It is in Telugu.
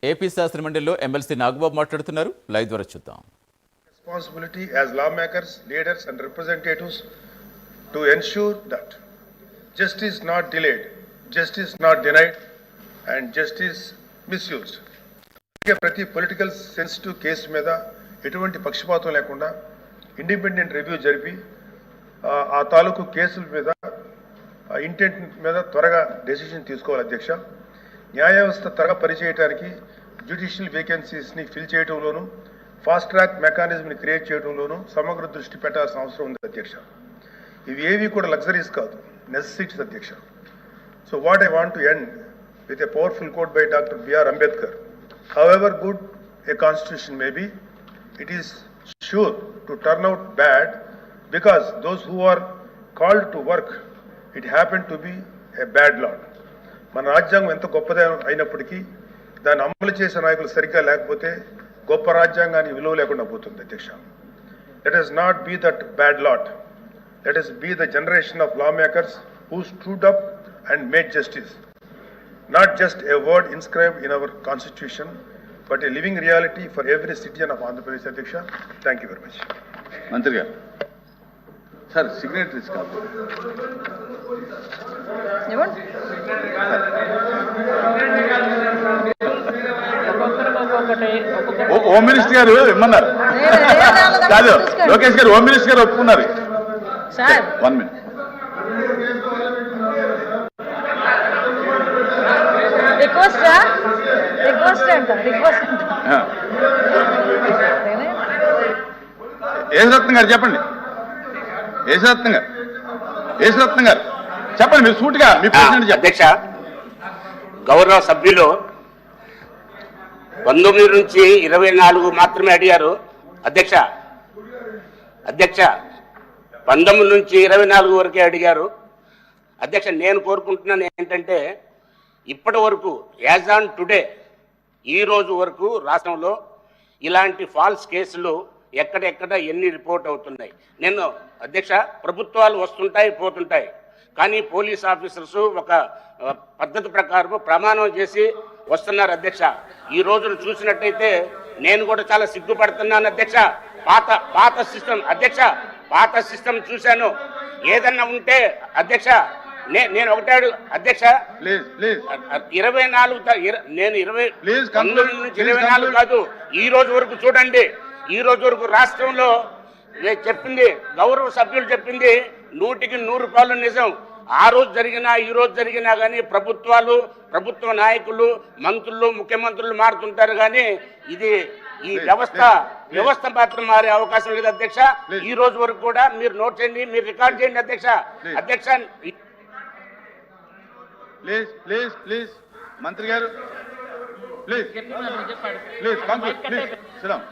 ఏపీ శాసనమండలిలో ఎమ్మెల్సీ నాగబాబు మాట్లాడుతున్నారు. లైవ్ ద్వారా చూద్దాం. Responsibility as lawmakers, leaders and representatives to ensure that justice not delayed, justice not denied and justice misused. ప్రతి పొలిటికల్ సెన్సిటివ్ కేసు మీద ఎటువంటి పక్షపాతం లేకుండా ఇండిపెండెంట్ రివ్యూ జరిపి ఆ తాలూకు కేసుల మీద ఇంటెంట్ మీద త్వరగా డెసిషన్ తీసుకోవాలి అధ్యక్ష. న్యాయ వ్యవస్థ త్వరగా పనిచేయడానికి జ్యుడిషియల్ వేకెన్సీస్ని ఫిల్ చేయడంలోనూ ఫాస్ట్ ట్రాక్ మెకానిజంని క్రియేట్ చేయడంలోనూ సమగ్ర దృష్టి పెట్టాల్సిన అవసరం ఉంది అధ్యక్ష. ఇవి ఏవి కూడా లగ్జరీస్ కాదు, నెసెసిటీస్ అధ్యక్ష. So what I want to end with a powerful quote by doctor BR Ambedkar. However good a constitution may be, it is sure to turn out bad because those who are called to work, it happened to be a bad law. మన రాజ్యాంగం ఎంత గొప్పదే అయినప్పటికీ దాన్ని అమలు చేసే నాయకులు సరిగ్గా లేకపోతే గొప్ప రాజ్యాంగానికి విలువ లేకుండా పోతుంది అధ్యక్ష. Let us not be that bad lot. Let us be the generation of lawmakers who stood up and made justice. Not just a word inscribed in our constitution, but a living reality for every citizen of Andhra Pradesh, Adhyaksha. Thank you very much. Mantri garu. Sir, signatories kaadu. Evanti? Home Minister garu immannaru. Kaadu. Lokesh garu Home Minister garu oppunnaru. Sir. 1 minute. Yesaratnam గారు చెప్పండి. యేసరత్నం గారు చెప్పండి. మీరు సూటిగా మీ ప్రెసిడెంట్. అధ్యక్ష, గౌరవ సభ్యులు 19 నుంచి 24 మాత్రమే అడిగారు. అధ్యక్ష 19 నుంచి 24 వరకే అడిగారు. అధ్యక్ష, నేను కోరుకుంటున్నాను ఏంటంటే ఇప్పటి వరకు యాజ్ ఆన్ టుడే ఈ రోజు వరకు రాష్ట్రంలో ఇలాంటి ఫాల్స్ కేసులు ఎక్కడెక్కడ ఎన్ని రిపోర్ట్ అవుతున్నాయి. నేను అధ్యక్ష, ప్రభుత్వాలు వస్తుంటాయి పోతుంటాయి, కానీ పోలీస్ ఆఫీసర్స్ ఒక పద్ధతి ప్రకారం ప్రమాణం చేసి వస్తున్నారు అధ్యక్ష. ఈ రోజును చూసినట్టయితే నేను కూడా చాలా సిగ్గుపడుతున్నాను అధ్యక్ష. పాత సిస్టమ్ అధ్యక్ష, పాత సిస్టమ్ చూశాను. ఏదన్నా ఉంటే అధ్యక్ష నేను ఒకటే అధ్యక్ష, 24 నేను 19 నుంచి 24 కాదు, ఈ రోజు వరకు చూడండి. ఈ రోజు వరకు రాష్ట్రంలో చెప్పింది గౌరవ సభ్యులు చెప్పింది 100కి 100 నిజం. ఆ రోజు జరిగినా ఈ రోజు జరిగినా కానీ ప్రభుత్వ నాయకులు, మంత్రులు, ముఖ్యమంత్రులు మారుతుంటారు, కానీ ఇది ఈ వ్యవస్థ మాత్రం మారే అవకాశం లేదు అధ్యక్ష. ఈ రోజు వరకు కూడా మీరు నోట్ చేయండి, మీరు రికార్డ్ చేయండి అధ్యక్ష. ప్లీజ్ మంత్రి గారు, please conclude, please SIT down.